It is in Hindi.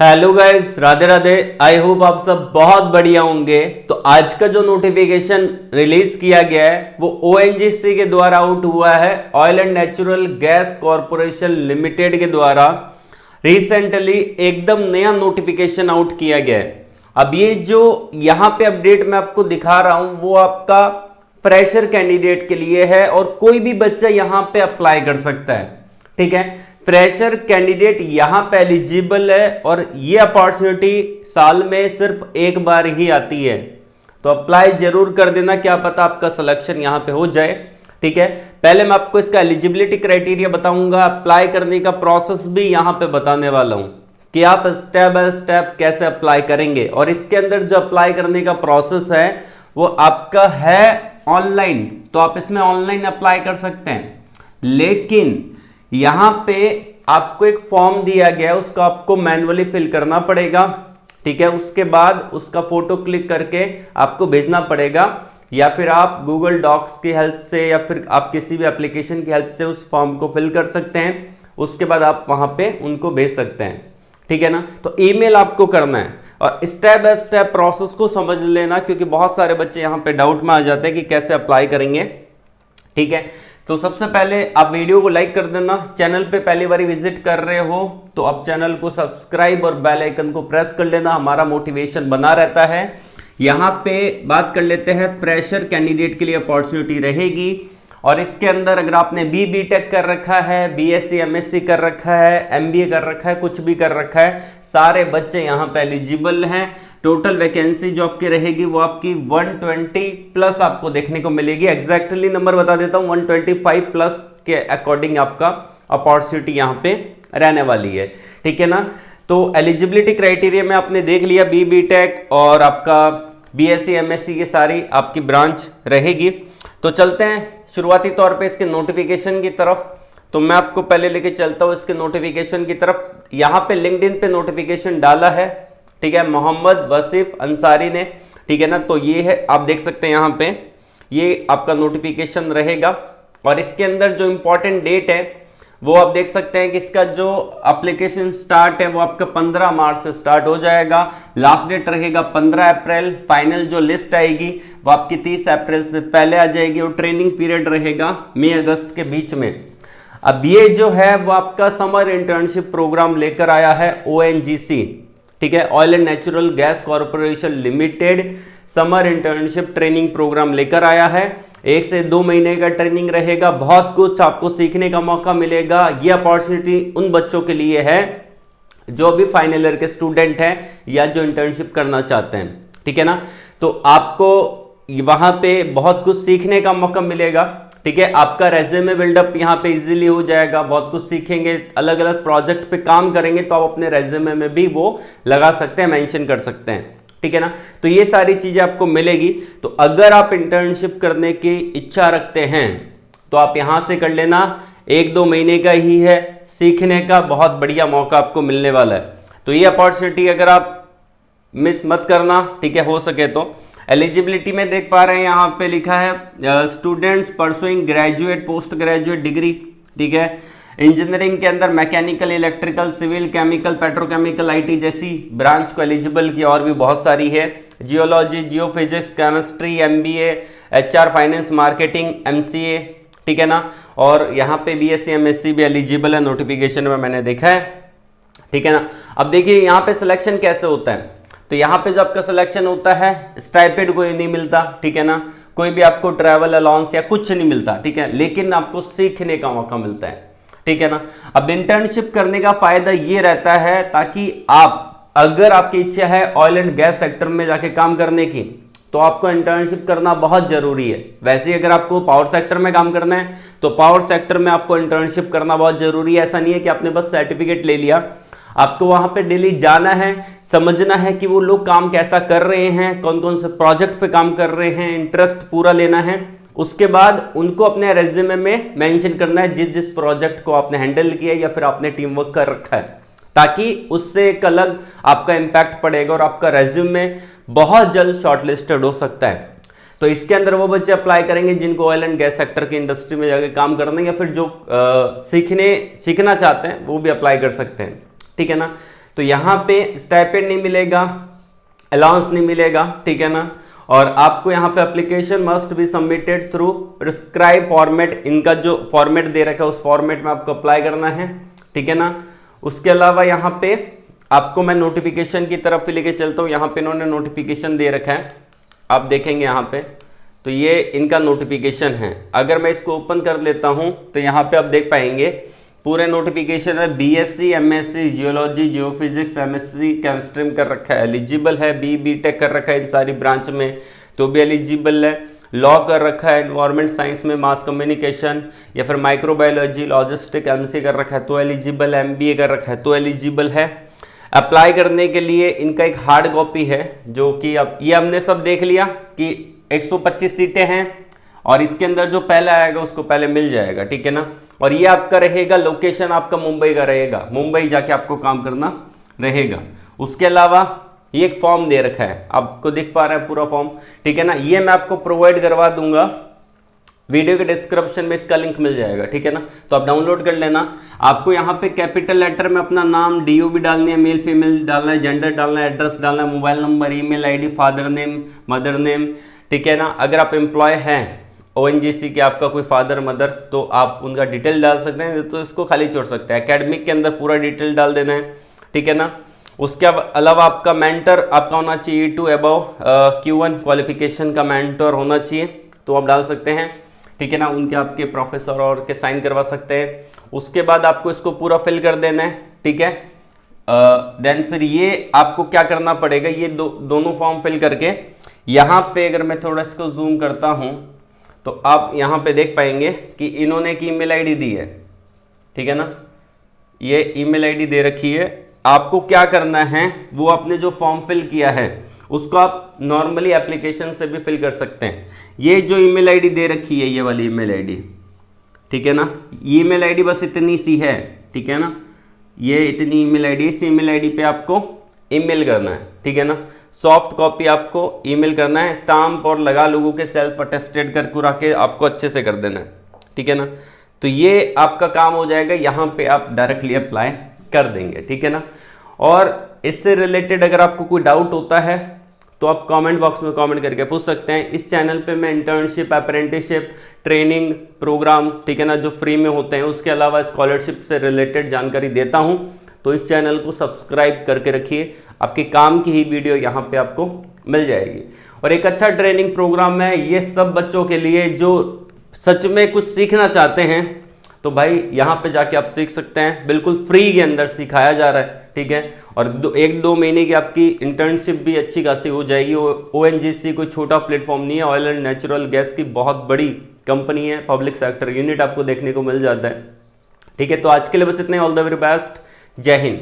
Hello guys, Radhe Radhe. I hope आप सब बहुत बढ़िया होंगे। तो आज का जो नोटिफिकेशन रिलीज किया गया है वो ओएनजीसी के द्वारा आउट हुआ है। Oil and natural gas corporation limited के द्वारा रिसेंटली एकदम नया नोटिफिकेशन आउट किया गया है। अब ये जो यहाँ पे अपडेट मैं आपको दिखा रहा हूं वो आपका फ्रेशर कैंडिडेट के लिए है और कोई भी बच्चा यहाँ पे अप्लाई कर सकता है। ठीक है, फ्रेशर कैंडिडेट यहां पे एलिजिबल है और ये अपॉर्चुनिटी साल में सिर्फ एक बार ही आती है। तो अप्लाई जरूर कर देना, क्या पता आपका सिलेक्शन यहां पे हो जाए। ठीक है, पहले मैं आपको इसका एलिजिबिलिटी क्राइटेरिया बताऊंगा, अप्लाई करने का प्रोसेस भी यहां पे बताने वाला हूं कि आप स्टेप बाय स्टेप कैसे अप्लाई करेंगे। और इसके अंदर जो अप्लाई करने का प्रोसेस है वो आपका है ऑनलाइन, तो आप इसमें ऑनलाइन अप्लाई कर सकते हैं। लेकिन यहां पे आपको एक फॉर्म दिया गया है, उसको आपको मैन्युअली फिल करना पड़ेगा। ठीक है, उसके बाद उसका फोटो क्लिक करके आपको भेजना पड़ेगा, या फिर आप गूगल डॉक्स की हेल्प से या फिर आप किसी भी एप्लीकेशन की हेल्प से उस फॉर्म को फिल कर सकते हैं। उसके बाद आप वहां पे उनको भेज सकते हैं। ठीक है ना, तो ईमेल आपको करना है और स्टेप बाय स्टेप प्रोसेस को समझ लेना, क्योंकि बहुत सारे बच्चे यहाँ पे डाउट में आ जाते हैं कि कैसे अप्लाई करेंगे। ठीक है, तो सबसे पहले आप वीडियो को लाइक कर देना। चैनल पे पहली बार विजिट कर रहे हो तो आप चैनल को सब्सक्राइब और बेल आइकन को प्रेस कर लेना, हमारा मोटिवेशन बना रहता है। यहाँ पे बात कर लेते हैं, फ्रेशर कैंडिडेट के लिए अपॉर्चुनिटी रहेगी और इसके अंदर अगर आपने बी.टेक कर रखा है, बीएससी एमएससी कर रखा है, एमबीए कर रखा है, कुछ भी कर रखा है, सारे बच्चे यहाँ पे एलिजिबल हैं। टोटल वैकेंसी जो आपकी रहेगी वो आपकी 120 प्लस आपको देखने को मिलेगी। एग्जैक्टली नंबर बता देता हूँ, 125 प्लस के अकॉर्डिंग आपका अपॉर्चुनिटी यहाँ पे रहने वाली है। ठीक है ना, तो एलिजिबिलिटी क्राइटेरिया में आपने देख लिया, बी.टेक और आपका बीएससी एमएससी की सारी आपकी ब्रांच रहेगी। तो चलते हैं शुरुआती तौर पे इसके नोटिफिकेशन की तरफ। तो मैं आपको पहले लेके चलता हूँ इसके नोटिफिकेशन की तरफ। यहाँ पे लिंक्डइन पे नोटिफिकेशन डाला है, ठीक है, मोहम्मद वसीफ अंसारी ने। ठीक है ना, तो ये है, आप देख सकते हैं यहाँ पे ये आपका नोटिफिकेशन रहेगा और इसके अंदर जो इंपॉर्टेंट डेट है वो आप देख सकते हैं कि इसका जो एप्लीकेशन स्टार्ट है वो आपका 15 मार्च से स्टार्ट हो जाएगा। लास्ट डेट रहेगा 15 अप्रैल। फाइनल जो लिस्ट आएगी वो आपकी 30 अप्रैल से पहले आ जाएगी और ट्रेनिंग पीरियड रहेगा मई अगस्त के बीच में। अब ये जो है वो आपका समर इंटर्नशिप प्रोग्राम लेकर आया है ओएनजीसी। ठीक है, oil and natural gas corporation limited summer internship training programme लेकर आया है। 1 से 2 महीने का ट्रेनिंग रहेगा, बहुत कुछ आपको सीखने का मौका मिलेगा। ये अपॉर्चुनिटी उन बच्चों के लिए है जो भी फाइनल ईयर के स्टूडेंट हैं या जो इंटर्नशिप करना चाहते हैं। ठीक है ना, तो आपको वहां पे बहुत कुछ सीखने का मौका मिलेगा। ठीक है, आपका रेज्यूमे बिल्डअप यहाँ पे इजीली हो जाएगा, बहुत कुछ सीखेंगे, अलग अलग प्रोजेक्ट पे काम करेंगे तो आप अपने रेज्यूमे में भी वो लगा सकते हैं, मेंशन कर सकते हैं। ठीक है ना, तो ये सारी चीजें आपको मिलेगी। तो अगर आप इंटर्नशिप करने की इच्छा रखते हैं तो आप यहां से कर लेना, 1-2 महीने का ही है, सीखने का बहुत बढ़िया मौका आपको मिलने वाला है। तो ये अपॉर्चुनिटी अगर आप मिस मत करना। ठीक है, हो सके तो। एलिजिबिलिटी में देख पा रहे हैं यहाँ पे लिखा है students pursuing graduate post graduate degree. ठीक है, इंजीनियरिंग के अंदर mechanical, electrical, civil, chemical, petrochemical, IT जैसी ब्रांच को एलिजिबल की और भी बहुत सारी है। Geology, geophysics, chemistry, MBA, HR, finance, marketing, MCA. ठीक है ना, और यहाँ पे बीएससी एमएससी भी एलिजिबल है, नोटिफिकेशन में मैंने देखा है। ठीक है ना, अब देखिए यहाँ पे सिलेक्शन कैसे होता है। तो यहाँ पे जो आपका सिलेक्शन होता है, स्टाइपेंड कोई नहीं मिलता। ठीक है ना, कोई भी आपको ट्रैवल अलाउंस या कुछ नहीं मिलता। ठीक है, लेकिन आपको सीखने का मौका मिलता है। ठीक है ना, अब इंटर्नशिप करने का फायदा ये रहता है ताकि आप, अगर आपकी इच्छा है ऑयल एंड गैस सेक्टर में जाके काम करने की, तो आपको इंटर्नशिप करना बहुत जरूरी है। वैसे ही अगर आपको पावर सेक्टर में काम करना है तो पावर सेक्टर में आपको इंटर्नशिप करना बहुत जरूरी है। ऐसा नहीं है कि आपने बस सर्टिफिकेट ले लिया, आपको वहां पे डेली जाना है, समझना है कि वो लोग काम कैसा कर रहे हैं, कौन कौन से प्रोजेक्ट पे काम कर रहे हैं, इंटरेस्ट पूरा लेना है। उसके बाद उनको अपने रेज्यूमे में मेंशन करना है जिस जिस प्रोजेक्ट को आपने हैंडल किया या फिर आपने टीम वर्क कर रखा है, ताकि उससे एक अलग आपका इंपैक्ट पड़ेगा और आपका रेज्यूमे बहुत जल्द शॉर्टलिस्टेड हो सकता है। तो इसके अंदर वो बच्चे अप्लाई करेंगे जिनको ऑयल एंड गैस सेक्टर की इंडस्ट्री में जाके काम करना है, या फिर जो सीखना चाहते हैं वो भी अप्लाई कर सकते हैं। ठीक है ना, तो यहाँ पे स्टाइपेंड नहीं मिलेगा, अलाउंस नहीं मिलेगा, ठीक है ना। और आपको यहाँ पे application must be submitted through prescribe format, इनका जो फॉर्मेट दे रखा है उस फॉर्मेट में आपको अप्लाई करना है, ठीक है ना। उसके अलावा यहाँ पे आपको मैं नोटिफिकेशन की तरफ लेके चलता हूँ। यहाँ पे इन्होंने नोटिफिकेशन दे रखा है, आप देखेंगे यहाँ पे, तो ये इनका नोटिफिकेशन है। अगर मैं इसको ओपन कर लेता हूँ तो यहाँ पे आप देख पाएंगे पूरे नोटिफिकेशन है। BSc, MSc geology, geophysics, MSc chemistry कर रखा है, एलिजिबल है। बीटेक कर रखा है इन सारी ब्रांच में तो भी एलिजिबल है। लॉ कर रखा है, एनवायरमेंट साइंस में मास कम्युनिकेशन या फिर माइक्रोबायोलॉजी, लॉजिस्टिक, एमसी कर रखा है तो एलिजिबल, एमबीए कर रखा है तो एलिजिबल है। अप्लाई करने के लिए इनका एक हार्ड कॉपी है जो कि अब ये हमने सब देख लिया कि 125 सीटें हैं और इसके अंदर जो पहले आएगा उसको पहले मिल जाएगा, ठीक है ना। और ये आपका रहेगा, लोकेशन आपका मुंबई का रहेगा, मुंबई जाके आपको काम करना रहेगा। उसके अलावा ये एक फॉर्म दे रखा है, आपको दिख पा रहा है पूरा फॉर्म, ठीक है ना। ये मैं आपको प्रोवाइड करवा दूंगा, वीडियो के डिस्क्रिप्शन में इसका लिंक मिल जाएगा, ठीक है ना। तो आप डाउनलोड कर लेना। आपको यहाँ पे कैपिटल लेटर में अपना नाम, डीओबी डालनी है, मेल फीमेल डालना है, जेंडर डालना है, एड्रेस डालना है, mobile number, email ID, father name, mother name, ठीक है ना। अगर आप एम्प्लॉय हैं ओएनजीसी के, आपका कोई फादर मदर, तो आप उनका डिटेल डाल सकते हैं, तो इसको खाली छोड़ सकते हैं। एकेडमिक के अंदर पूरा डिटेल डाल देना है, ठीक है ना। उसके अलावा आपका मेंटर आपका होना चाहिए टू अबव Q1 क्वालिफिकेशन का मेंटर होना चाहिए, तो आप डाल सकते हैं, ठीक है ना। उनके आपके प्रोफेसर और के साइन करवा सकते हैं। उसके बाद आपको इसको पूरा फिल कर देना है, ठीक है। देन फिर ये आपको क्या करना पड़ेगा, ये दोनों फॉर्म फिल करके यहाँ पे अगर मैं थोड़ा इसको जूम करता हूँ तो आप यहाँ पे देख पाएंगे कि इन्होंने एक ईमेल आईडी दी है, ठीक है ना। ये ईमेल आईडी दे रखी है। आपको क्या करना है, वो आपने जो फॉर्म फिल किया है उसको आप नॉर्मली एप्लीकेशन से भी फिल कर सकते हैं। ये जो ईमेल आईडी दे रखी है, ये वाली ईमेल आईडी, ठीक है ना। ईमेल आईडी बस इतनी सी है, ठीक है ना। ये इतनी ईमेल आईडी, इस ईमेल आईडी पे आपको ईमेल करना है, ठीक है ना। सॉफ्ट कॉपी आपको ईमेल करना है, स्टाम्प और लगा लोगों के सेल्फ अटेस्टेड कर कुरा के आपको अच्छे से कर देना है, ठीक है ना। तो ये आपका काम हो जाएगा, यहाँ पे आप डायरेक्टली अप्लाई कर देंगे, ठीक है ना। और इससे रिलेटेड अगर आपको कोई डाउट होता है तो आप कमेंट बॉक्स में कमेंट करके पूछ सकते हैं। इस चैनल पे मैं इंटर्नशिप, अप्रेंटिसशिप, ट्रेनिंग प्रोग्राम, ठीक है ना, जो फ्री में होते हैं, उसके अलावा स्कॉलरशिप से रिलेटेड जानकारी देता हूं। तो इस चैनल को सब्सक्राइब करके रखिए, आपके काम की ही वीडियो यहाँ पे आपको मिल जाएगी। और एक अच्छा ट्रेनिंग प्रोग्राम है ये सब बच्चों के लिए जो सच में कुछ सीखना चाहते हैं, तो भाई यहाँ पे जाके आप सीख सकते हैं, बिल्कुल फ्री के अंदर सिखाया जा रहा है, ठीक है। और 1-2 महीने की आपकी इंटर्नशिप भी अच्छी खासी हो जाएगी। ओएनजीसी कोई छोटा प्लेटफॉर्म नहीं है, ऑयल एंड नेचुरल गैस की बहुत बड़ी कंपनी है, पब्लिक सेक्टर यूनिट आपको देखने को मिल जाता है, ठीक है। तो आज के लिए बस इतने, ऑल द वेरी बेस्ट, जय हिंद।